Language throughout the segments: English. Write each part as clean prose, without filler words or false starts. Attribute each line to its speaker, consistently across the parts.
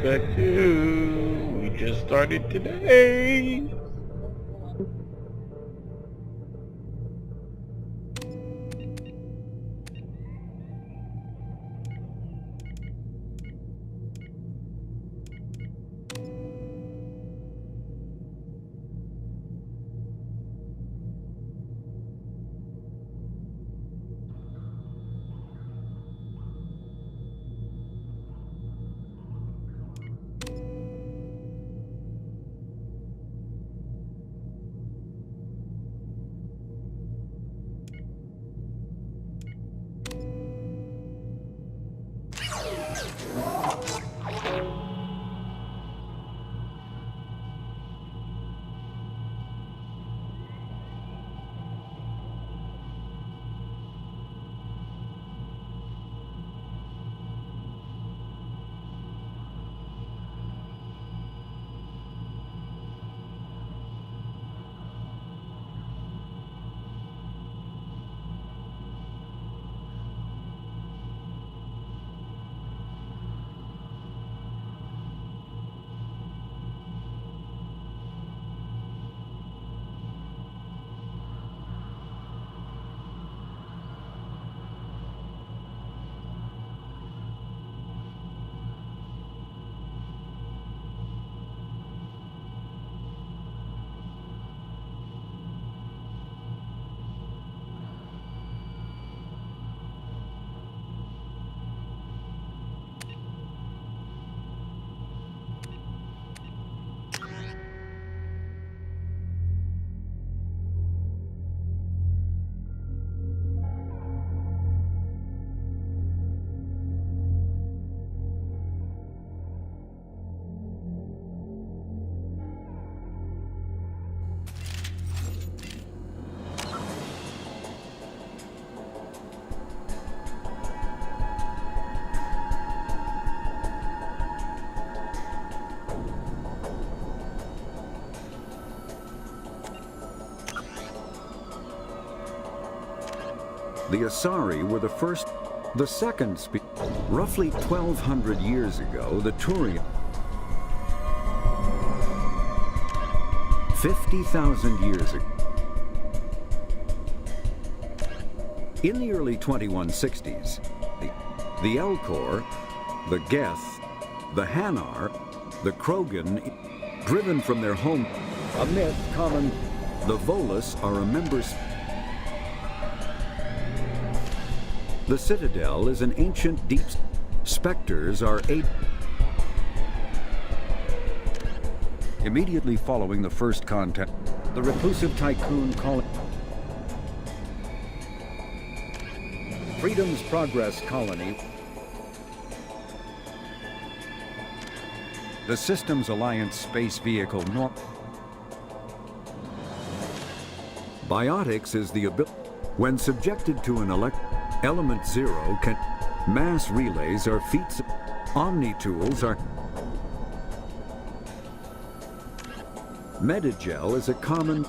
Speaker 1: Back 2. We just started today.
Speaker 2: The Asari were the second roughly 1,200 years ago, the Turian. 50,000 years ago. In the early 2160s, the Elcor, the Geth, the Hanar, the Krogan, driven from their home, a myth common, the Volus are a member. The Citadel is an ancient deep. Spectres are immediately following the first contact, the reclusive tycoon colony. Freedom's Progress colony. The Systems Alliance space vehicle Biotics is the ability. When subjected to an Element Zero can mass relays are feats. Omni tools are. Medigel is a common.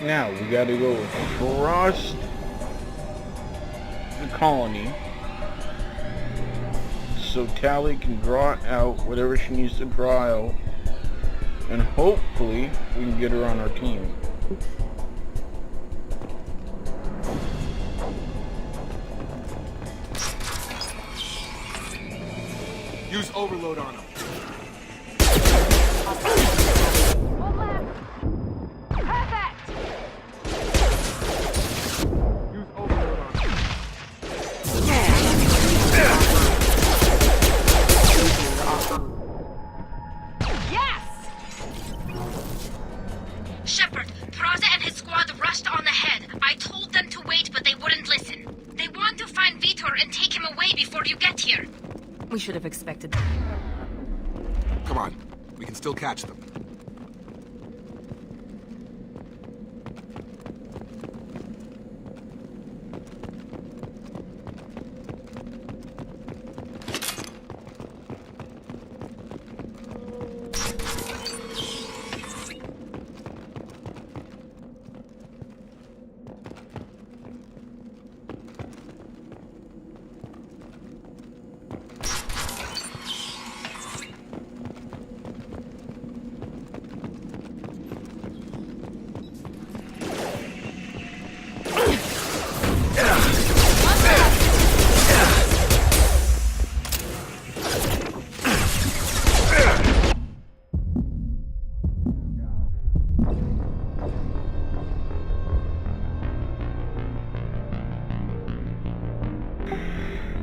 Speaker 1: Now we gotta go across the colony so Tally can draw out whatever she needs to draw out, and hopefully we can get her on our team.
Speaker 3: Use overload on him.
Speaker 4: One left. Perfect.
Speaker 3: Use overload on him.
Speaker 4: Yes.
Speaker 5: Shepard, Praza and his squad rushed on ahead. I told them to wait, but they wouldn't listen. They want to find Vitor and take him away before you get here.
Speaker 4: We should have expected that.
Speaker 3: Come on. We can still catch them.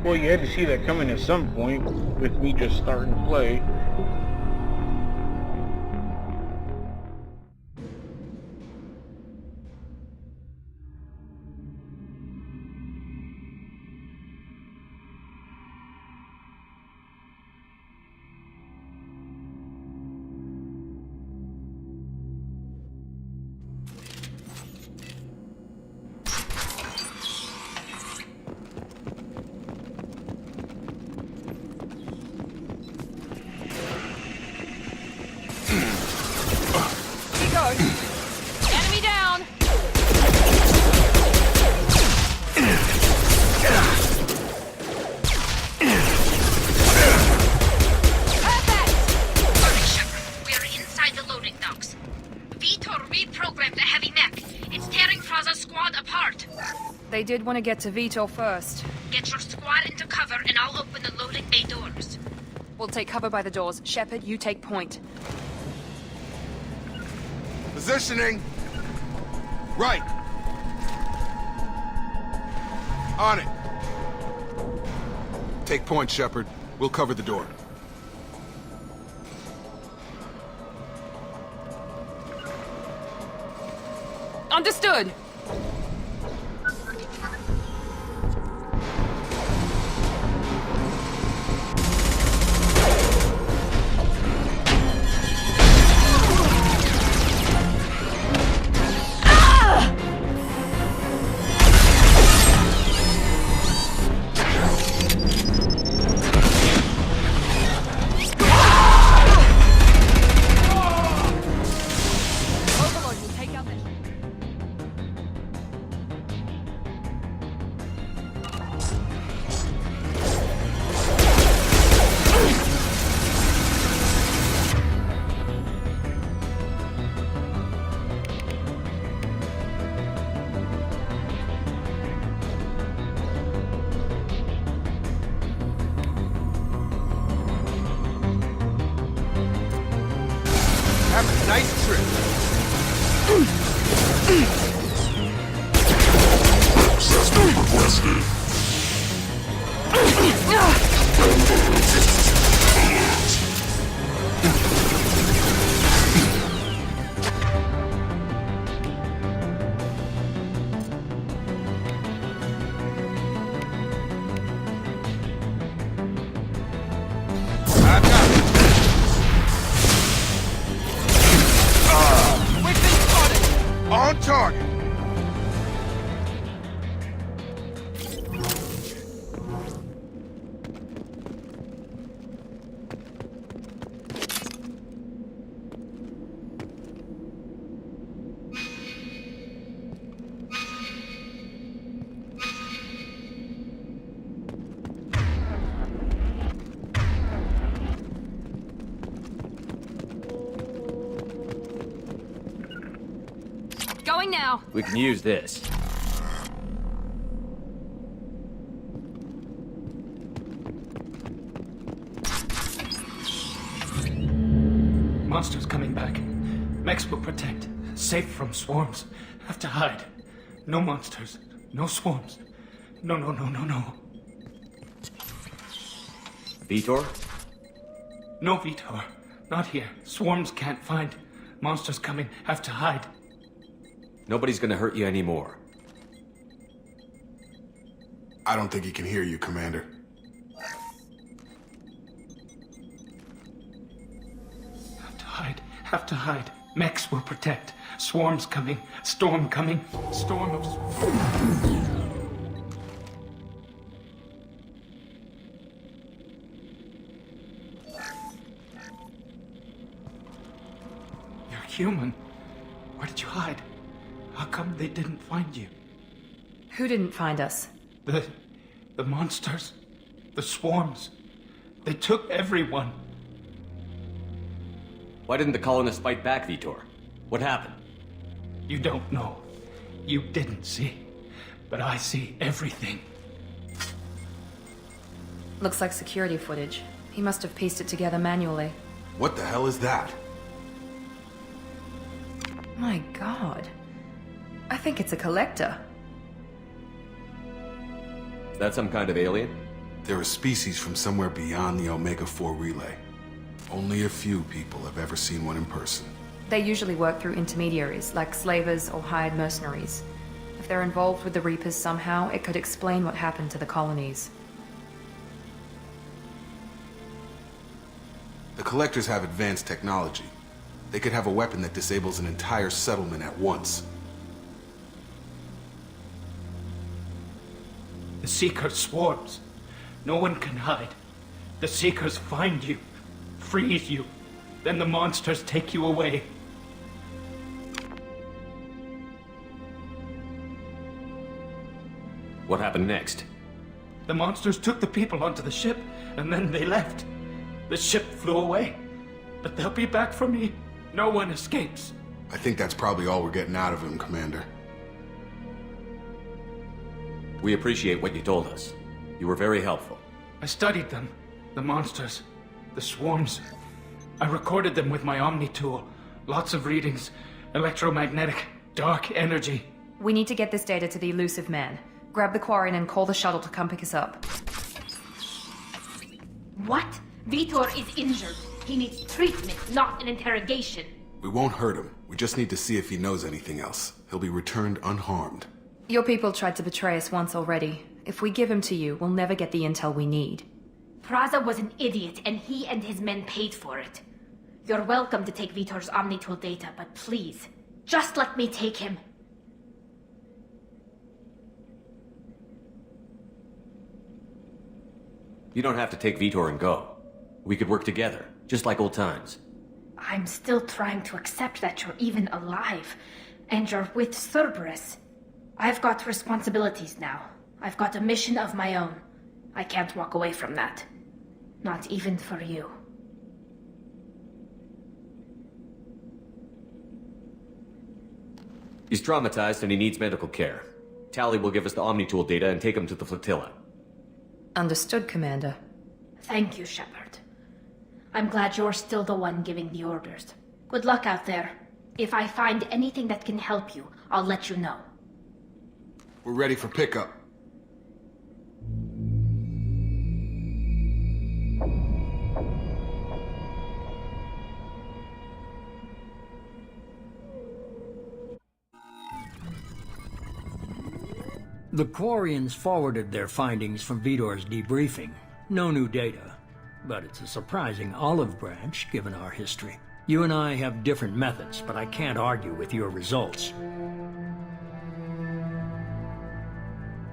Speaker 1: Well, you had to see that coming at some point with me just starting to play.
Speaker 4: Enemy down. Perfect.
Speaker 5: Hurry, Shepard. We are inside the loading docks. Vitor reprogrammed the heavy mech. It's tearing Praza's squad apart.
Speaker 4: They did want to get to Vitor first.
Speaker 5: Get your squad into cover and I'll open the loading bay doors.
Speaker 4: We'll take cover by the doors. Shepard, you take point.
Speaker 3: Positioning. Right. On it. Take point, Shepard. We'll cover the door.
Speaker 4: Understood. Overlord will take out the... now.
Speaker 6: We can use this.
Speaker 7: Monsters coming back. Mechs will protect. Safe from swarms. Have to hide. No monsters. No swarms. No.
Speaker 6: Vitor?
Speaker 7: No Vitor. Not here. Swarms can't find. Monsters coming. Have to hide.
Speaker 6: Nobody's gonna hurt you anymore.
Speaker 3: I don't think he can hear you, Commander.
Speaker 7: Have to hide. Mechs will protect. Swarms coming. Storm coming. Storm of... You're human. Where did you hide? How come they didn't find you?
Speaker 4: Who didn't find us?
Speaker 7: The monsters. The swarms. They took everyone.
Speaker 6: Why didn't the colonists fight back, Vitor? What happened?
Speaker 7: You don't know. You didn't see. But I see everything.
Speaker 4: Looks like security footage. He must have pieced it together manually.
Speaker 3: What the hell is that?
Speaker 4: My god. I think it's a collector.
Speaker 6: Is that some kind of alien?
Speaker 3: They're a species from somewhere beyond the Omega-4 relay. Only a few people have ever seen one in person.
Speaker 4: They usually work through intermediaries, like slavers or hired mercenaries. If they're involved with the Reapers somehow, it could explain what happened to the colonies.
Speaker 3: The Collectors have advanced technology. They could have a weapon that disables an entire settlement at once.
Speaker 7: The Seekers swarms. No one can hide. The Seekers find you. Freeze you. Then the monsters take you away.
Speaker 6: What happened next?
Speaker 7: The monsters took the people onto the ship, and then they left. The ship flew away. But they'll be back for me. No one escapes.
Speaker 3: I think that's probably all we're getting out of him, Commander.
Speaker 6: We appreciate what you told us. You were very helpful.
Speaker 7: I studied them. The monsters. The swarms. I recorded them with my Omni tool. Lots of readings. Electromagnetic. Dark energy.
Speaker 4: We need to get this data to the Elusive Man. Grab the Quarian and call the shuttle to come pick us up.
Speaker 5: What? Vitor is injured. He needs treatment, not an interrogation.
Speaker 3: We won't hurt him. We just need to see if he knows anything else. He'll be returned unharmed.
Speaker 4: Your people tried to betray us once already. If we give him to you, we'll never get the intel we need.
Speaker 5: Praza was an idiot, and he and his men paid for it. You're welcome to take Vitor's Omnitool data, but please, just let me take him.
Speaker 6: You don't have to take Vitor and go. We could work together, just like old times.
Speaker 5: I'm still trying to accept that you're even alive, and you're with Cerberus. I've got responsibilities now. I've got a mission of my own. I can't walk away from that. Not even for you.
Speaker 6: He's traumatized and he needs medical care. Tali will give us the Omnitool data and take him to the flotilla.
Speaker 4: Understood, Commander.
Speaker 5: Thank you, Shepard. I'm glad you're still the one giving the orders. Good luck out there. If I find anything that can help you, I'll let you know.
Speaker 3: We're ready for pickup.
Speaker 8: The Quarians forwarded their findings from Vitor's debriefing. No new data, but it's a surprising olive branch given our history. You and I have different methods, but I can't argue with your results.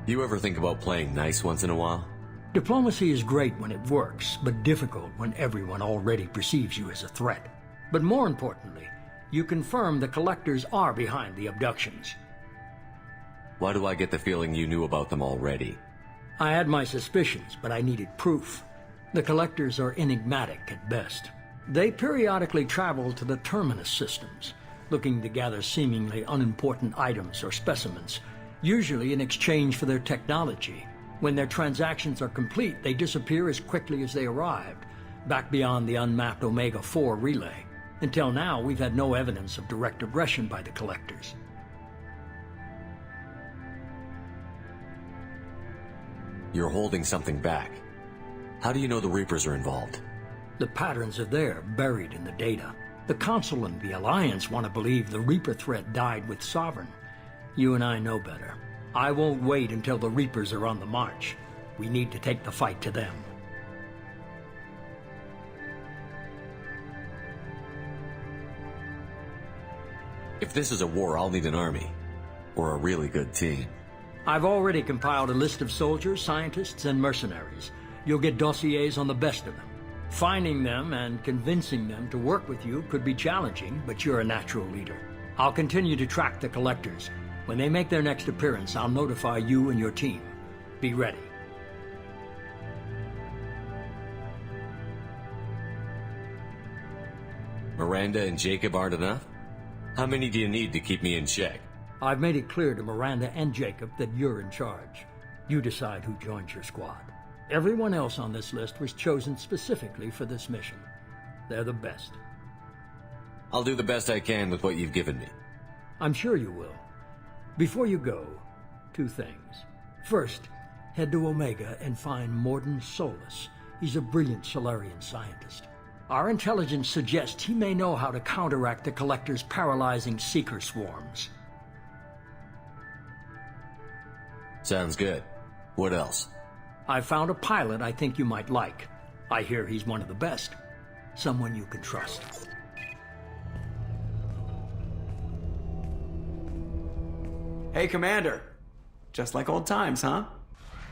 Speaker 6: You ever think about playing nice once in a while?
Speaker 8: Diplomacy is great when it works, but difficult when everyone already perceives you as a threat. But more importantly, you confirm the Collectors are behind the abductions.
Speaker 6: Why do I get the feeling you knew about them already?
Speaker 8: I had my suspicions, but I needed proof. The Collectors are enigmatic at best. They periodically travel to the Terminus systems, looking to gather seemingly unimportant items or specimens, usually in exchange for their technology. When their transactions are complete, they disappear as quickly as they arrived, back beyond the unmapped Omega-4 relay. Until now, we've had no evidence of direct aggression by the Collectors.
Speaker 6: You're holding something back. How do you know the Reapers are involved?
Speaker 8: The patterns are there, buried in the data. The Council and the Alliance want to believe the Reaper threat died with Sovereign. You and I know better. I won't wait until the Reapers are on the march. We need to take the fight to them.
Speaker 6: If this is a war, I'll need an army. Or a really good team.
Speaker 8: I've already compiled a list of soldiers, scientists, and mercenaries. You'll get dossiers on the best of them. Finding them and convincing them to work with you could be challenging, but you're a natural leader. I'll continue to track the Collectors. When they make their next appearance, I'll notify you and your team. Be ready.
Speaker 6: Miranda and Jacob aren't enough? How many do you need to keep me in check?
Speaker 8: I've made it clear to Miranda and Jacob that you're in charge. You decide who joins your squad. Everyone else on this list was chosen specifically for this mission. They're the best.
Speaker 6: I'll do the best I can with what you've given me.
Speaker 8: I'm sure you will. Before you go, 2 things. First, head to Omega and find Mordin Solus. He's a brilliant Solarian scientist. Our intelligence suggests he may know how to counteract the Collector's paralyzing Seeker swarms.
Speaker 6: Sounds good. What else?
Speaker 8: I found a pilot I think you might like. I hear he's one of the best. Someone you can trust.
Speaker 9: Hey, Commander. Just like old times, huh?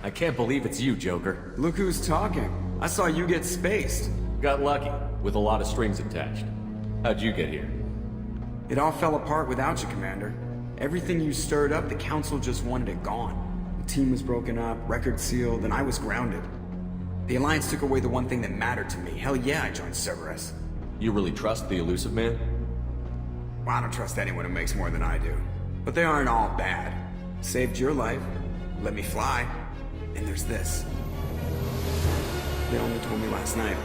Speaker 6: I can't believe it's you, Joker.
Speaker 9: Look who's talking. I saw you get spaced.
Speaker 6: Got lucky, with a lot of strings attached. How'd you get here?
Speaker 9: It all fell apart without you, Commander. Everything you stirred up, the Council just wanted it gone. The team was broken up, record sealed, and I was grounded. The Alliance took away the one thing that mattered to me. Hell yeah, I joined Cerberus.
Speaker 6: You really trust the Elusive Man?
Speaker 9: Well, I don't trust anyone who makes more than I do. But they aren't all bad. Saved your life, let me fly, and there's this. They only told me last night.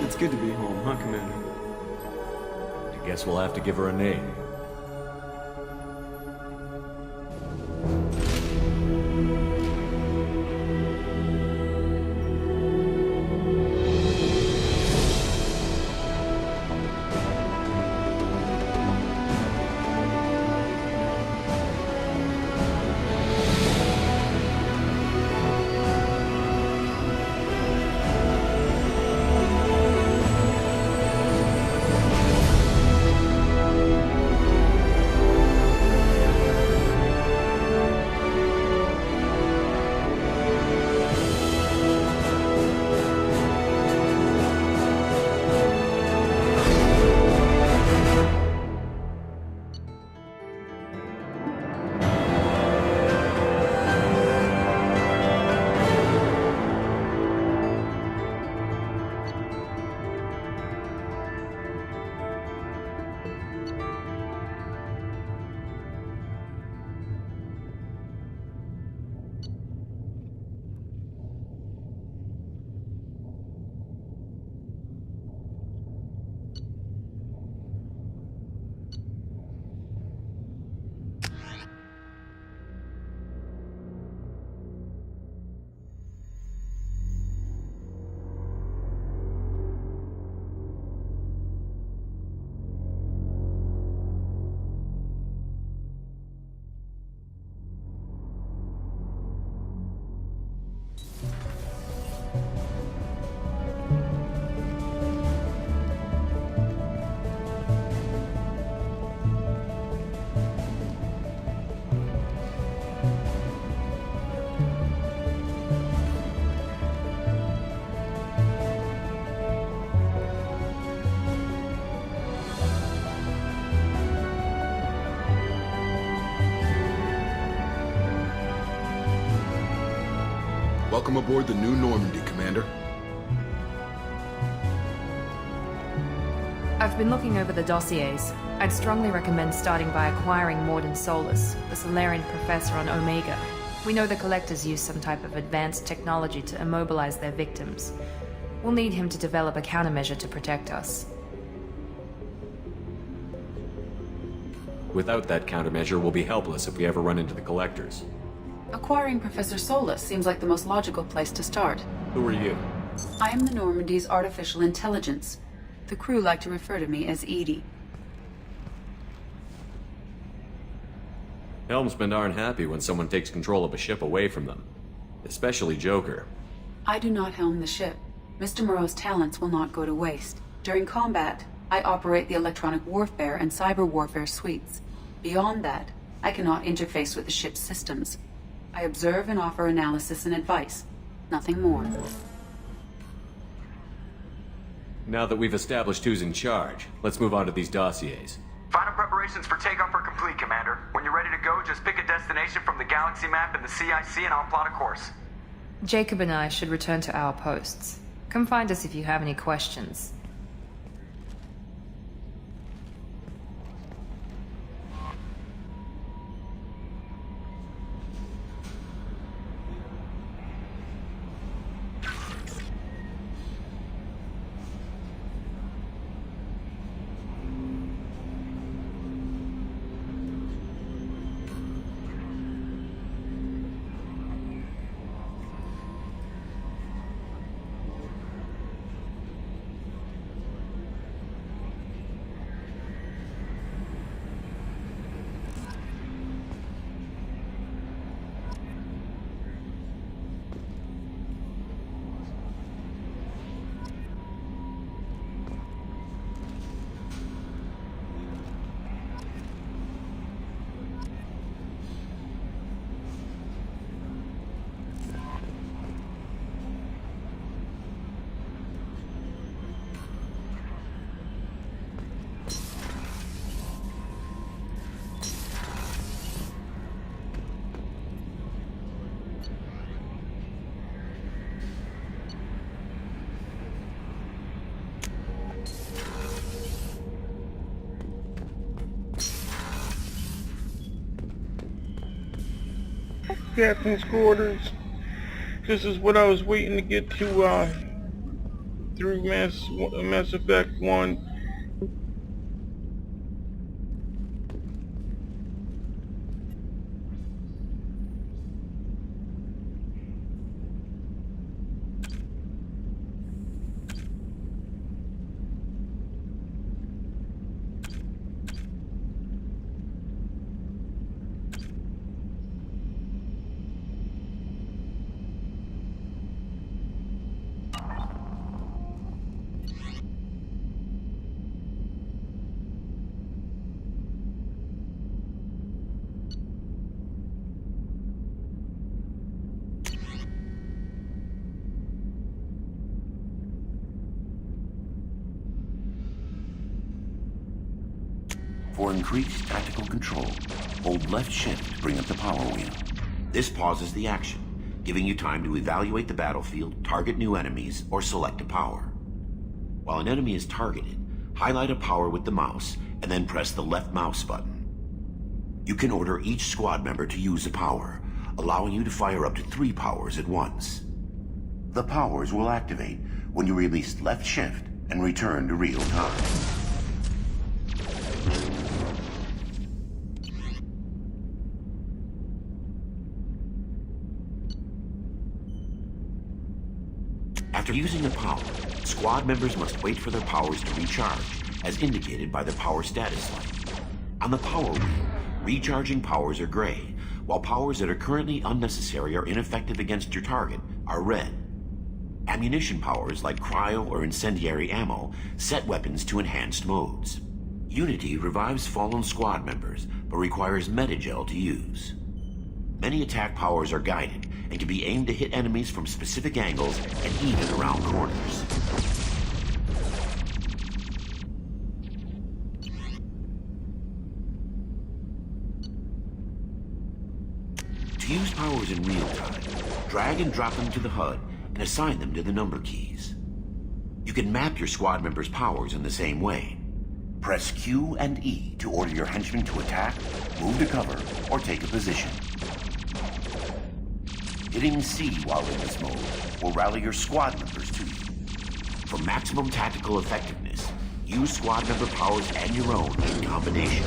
Speaker 9: It's good to be home, huh, Commander?
Speaker 6: I guess we'll have to give her a name.
Speaker 3: Welcome aboard the New Normandy, Commander.
Speaker 4: I've been looking over the dossiers. I'd strongly recommend starting by acquiring Morden Solus, the Solarian professor on Omega. We know the Collectors use some type of advanced technology to immobilize their victims. We'll need him to develop a countermeasure to protect us.
Speaker 6: Without that countermeasure, we'll be helpless if we ever run into the Collectors.
Speaker 10: Acquiring Professor Solus seems like the most logical place to start.
Speaker 6: Who are you?
Speaker 10: I am the Normandy's artificial intelligence. The crew like to refer to me as Edie.
Speaker 6: Helmsmen aren't happy when someone takes control of a ship away from them. Especially Joker.
Speaker 10: I do not helm the ship. Mr. Moreau's talents will not go to waste. During combat, I operate the electronic warfare and cyber warfare suites. Beyond that, I cannot interface with the ship's systems. I observe and offer analysis and advice. Nothing more.
Speaker 6: Now that we've established who's in charge, let's move on to these dossiers.
Speaker 11: Final preparations for takeoff are complete, Commander. When you're ready to go, just pick a destination from the galaxy map in the CIC and I'll plot a course.
Speaker 4: Jacob and I should return to our posts. Come find us if you have any questions.
Speaker 1: Captain's quarters. This is what I was waiting to get to through Mass Effect 1.
Speaker 12: For increased tactical control, hold left shift to bring up the power wheel. This pauses the action, giving you time to evaluate the battlefield, target new enemies, or select a power. While an enemy is targeted, highlight a power with the mouse, and then press the left mouse button. You can order each squad member to use a power, allowing you to fire up to 3 powers at once. The powers will activate when you release left shift and return to real time. After using a power, squad members must wait for their powers to recharge, as indicated by the power status light. On the power wheel, recharging powers are gray, while powers that are currently unnecessary or ineffective against your target are red. Ammunition powers like cryo or incendiary ammo set weapons to enhanced modes. Unity revives fallen squad members, but requires Metagel to use. Many attack powers are guided and can be aimed to hit enemies from specific angles and even around corners. fuse powers in real time, drag and drop them to the HUD, and assign them to the number keys. You can map your squad members' powers in the same way. Press Q and E to order your henchmen to attack, move to cover, or take a position. Hitting C while in this mode will rally your squad members to you. For maximum tactical effectiveness, use squad member powers and your own in combination.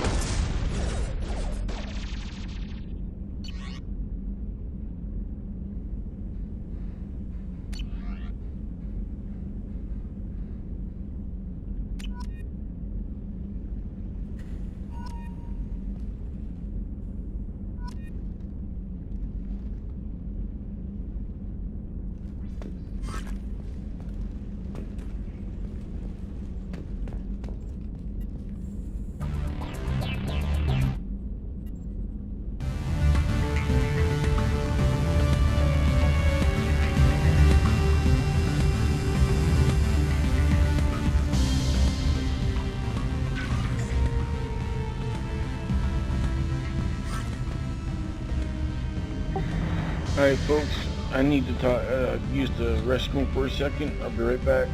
Speaker 1: Alright folks, I need to use the restroom for a second. I'll be right back.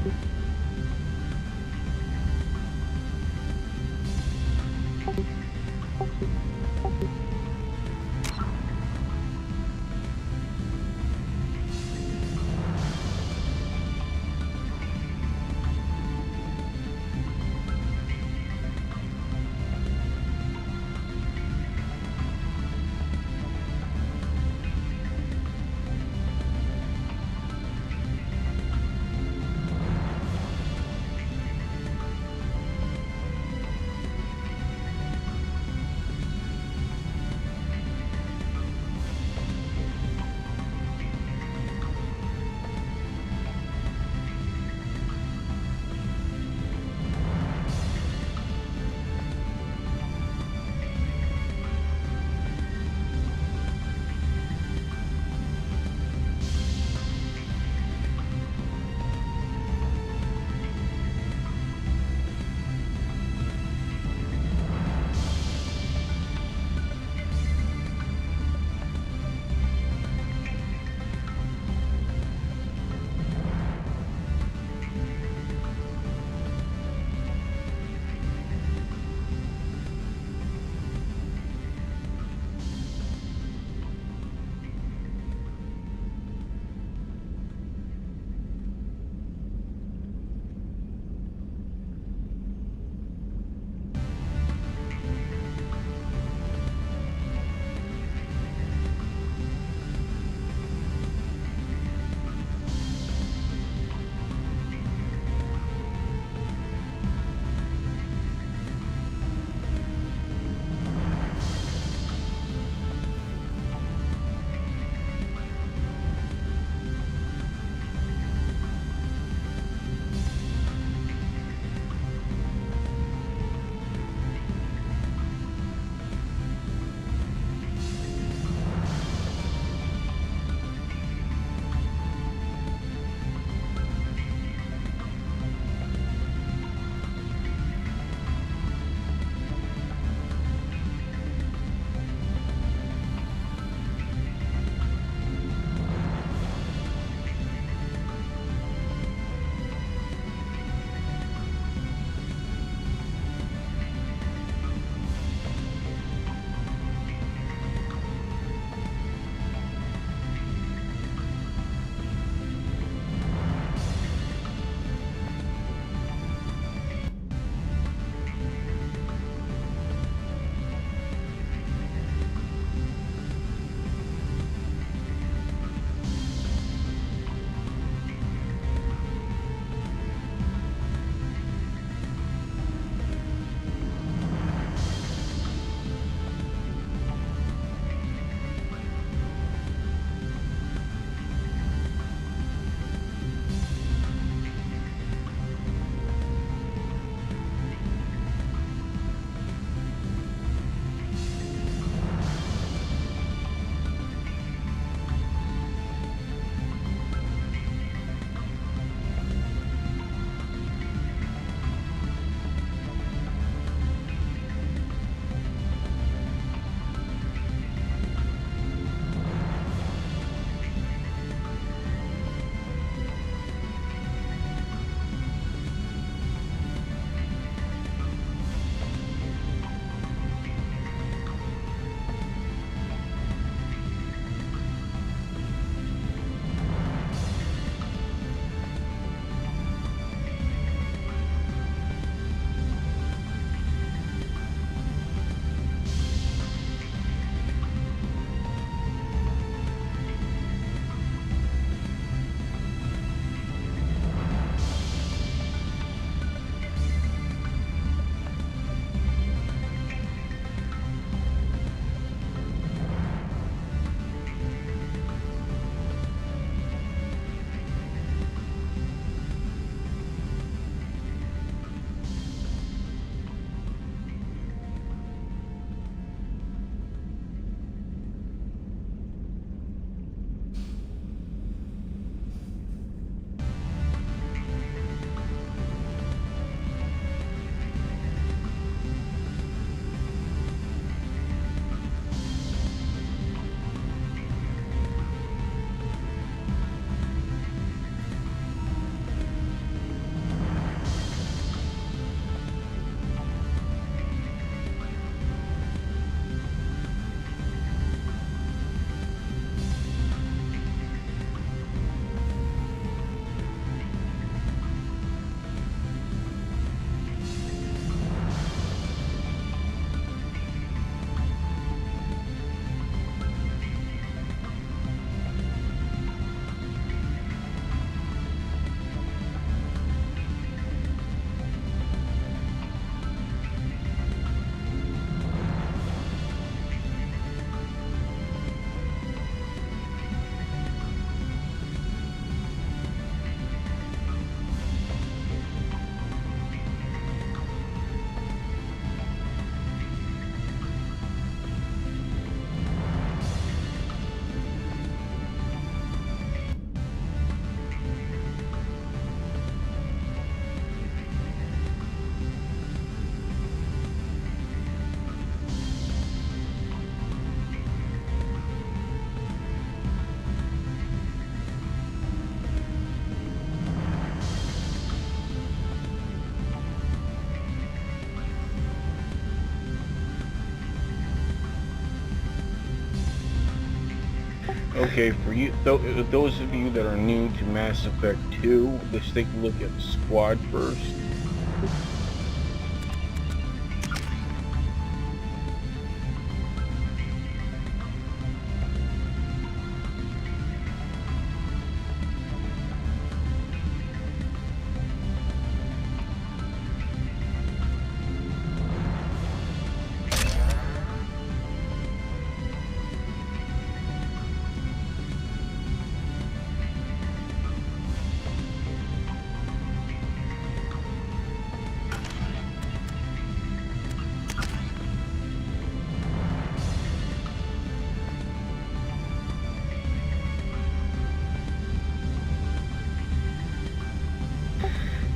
Speaker 1: Okay, for you, those of you that are new to Mass Effect 2, let's take a look at Squad first.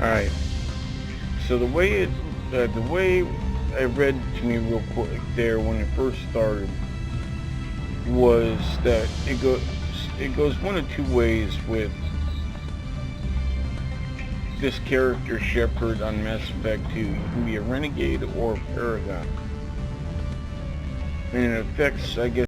Speaker 1: Alright, so the way I read to me real quick there when it first started was that it goes one of two ways with this character Shepard on Mass Effect 2. You can be a renegade or a paragon. And it affects, I guess,